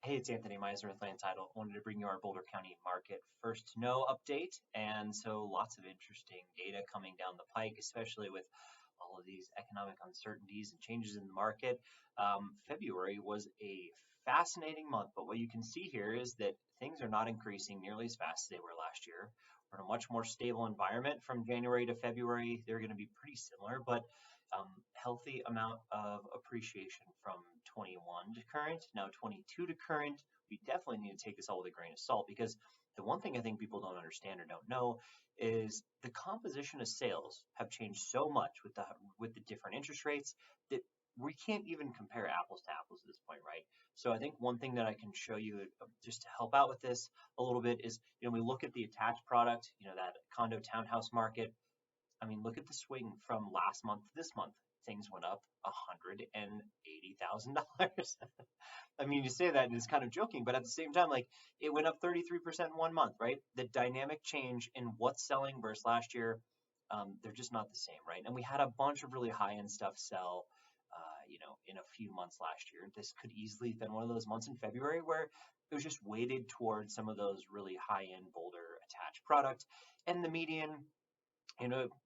Hey, it's Anthony Meisner with Land Title. Wanted to bring you our Boulder County market first to know update. And so lots of interesting data coming down the pike, especially with all of these economic uncertainties and changes in the market. February was a fascinating month, but what you can see here is that things are not increasing nearly as fast as they were last year. We're in a much more stable environment from January to February. They're going to be pretty similar, but healthy amount of appreciation from 21 to current, now 22 to current. We definitely need to take this all with a grain of salt because the one thing I think people don't understand or don't know is the composition of sales have changed so much with the different interest rates that we can't even compare apples to apples at this point, right? So I think one thing that I can show you just to help out with this a little bit is, we look at the attached product, that condo townhouse market. I mean, look at the swing from last month to this month. Things went up $180,000. I mean, you say that and it's kind of joking, but at the same time, like it went up 33% in 1 month, right? The dynamic change in what's selling versus last year, they're just not the same, right? And we had a bunch of really high-end stuff sell, in a few months last year. This could easily have been one of those months in February where it was just weighted towards some of those really high-end Boulder attached product, and the median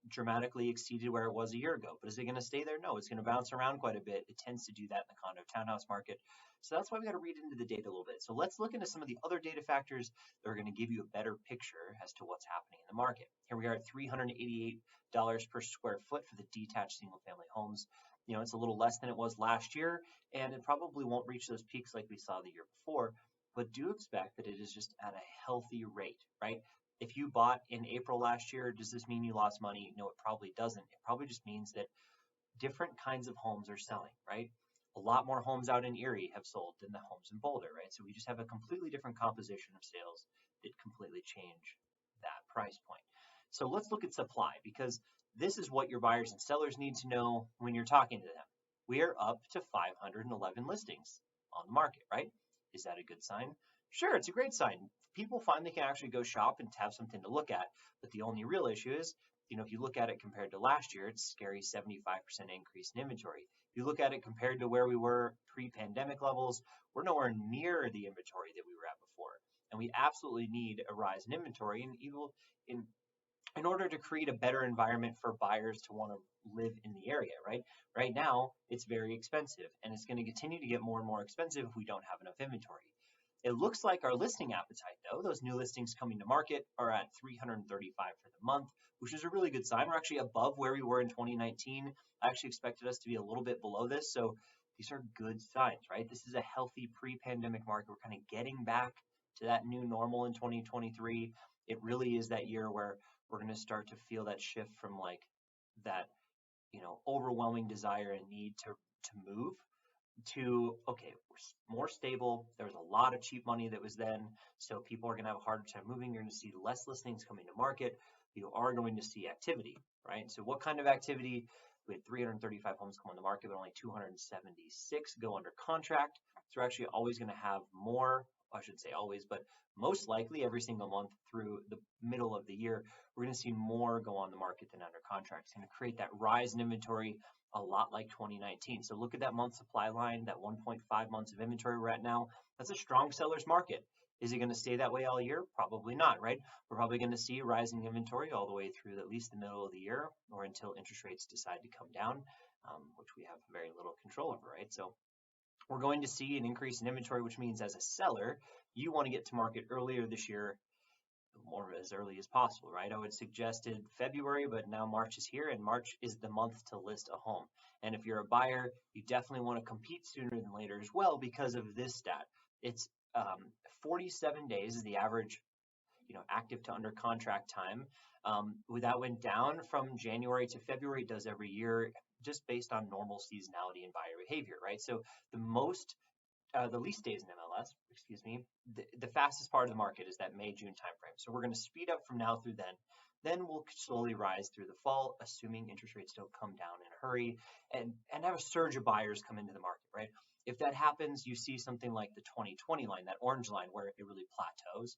dramatically exceeded where it was a year ago. But is it going to stay there? No, it's going to bounce around quite a bit. It tends to do that in the condo townhouse market. So that's why we got to read into the data a little bit. So let's look into some of the other data factors that are going to give you a better picture as to what's happening in the market. Here we are at $388 per square foot for the detached single family homes. It's a little less than it was last year, and it probably won't reach those peaks like we saw the year before, but do expect that it is just at a healthy rate, right? If you bought in April last year, does this mean you lost money? No, it probably doesn't. It probably just means that different kinds of homes are selling, right? A lot more homes out in Erie have sold than the homes in Boulder, right? So we just have a completely different composition of sales that completely change that price point. So let's look at supply, because this is what your buyers and sellers need to know when you're talking to them. We are up to 511 listings on the market, right? Is that a good sign? Sure, it's a great sign. People find they can actually go shop and have something to look at. But the only real issue is, if you look at it compared to last year, it's a scary 75% increase in inventory. If you look at it compared to where we were pre-pandemic levels, we're nowhere near the inventory that we were at before. And we absolutely need a rise in inventory in order to create a better environment for buyers to want to live in the area, right? Right now, it's very expensive, and it's going to continue to get more and more expensive if we don't have enough inventory. It looks like our listing appetite, though, those new listings coming to market are at 335 for the month, which is a really good sign. We're actually above where we were in 2019. I actually expected us to be a little bit below this, so these are good signs, right? This is a healthy pre-pandemic market. We're kind of getting back to that new normal in 2023. It really is that year where we're going to start to feel that shift from like that, overwhelming desire and need to move to, okay, we're more stable. There's a lot of cheap money that was then, so people are going to have a harder time moving. You're going to see less listings coming to market. You are going to see activity, right? So what kind of activity? We had 335 homes come on the market, but only 276 go under contract. So we're actually always going to have more, I should say always, but most likely every single month through the middle of the year, we're going to see more go on the market than under contract. It's going to create that rise in inventory a lot like 2019. So look at that month supply line, that 1.5 months of inventory we're at now. That's a strong seller's market. Is it going to stay that way all year? Probably not, right? We're probably going to see rising inventory all the way through at least the middle of the year, or until interest rates decide to come down, which we have very little control over, right? So we're going to see an increase in inventory, which means as a seller, you want to get to market earlier this year, more as early as possible, right? I would suggested February, but now March is here, and March is the month to list a home. And if you're a buyer, you definitely want to compete sooner than later as well because of this stat. It's 47 days is the average, active to under contract time. That went down from January to February. It does every year, just based on normal seasonality and buyer behavior, right? So the least days in MLS, the fastest part of the market is that May-June timeframe. So we're going to speed up from now through then. Then we'll slowly rise through the fall, assuming interest rates don't come down in a hurry and have a surge of buyers come into the market, right? If that happens, you see something like the 2020 line, that orange line, where it really plateaus.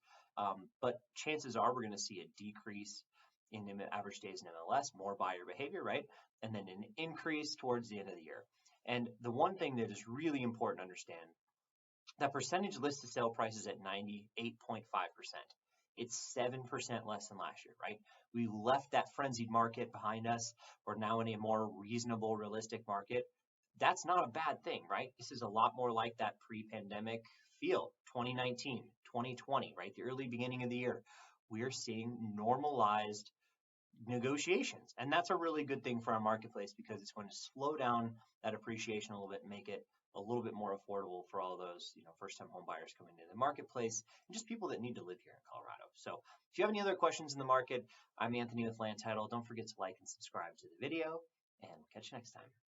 But chances are we're going to see a decrease in average days in MLS, more buyer behavior, right? And then an increase towards the end of the year. And the one thing that is really important to understand That percentage list to sale price is at 98.5%. It's 7% less than last year, right? We left that frenzied market behind us. We're now in a more reasonable, realistic market. That's not a bad thing, right? This is a lot more like that pre-pandemic feel, 2019, 2020, right? The early beginning of the year. We're seeing normalized negotiations. And that's a really good thing for our marketplace because it's going to slow down that appreciation a little bit and make it a little bit more affordable for all those, first-time home buyers coming into the marketplace and just people that need to live here in Colorado. So if you have any other questions in the market, I'm Anthony with Land Title. Don't forget to like and subscribe to the video, and we'll catch you next time.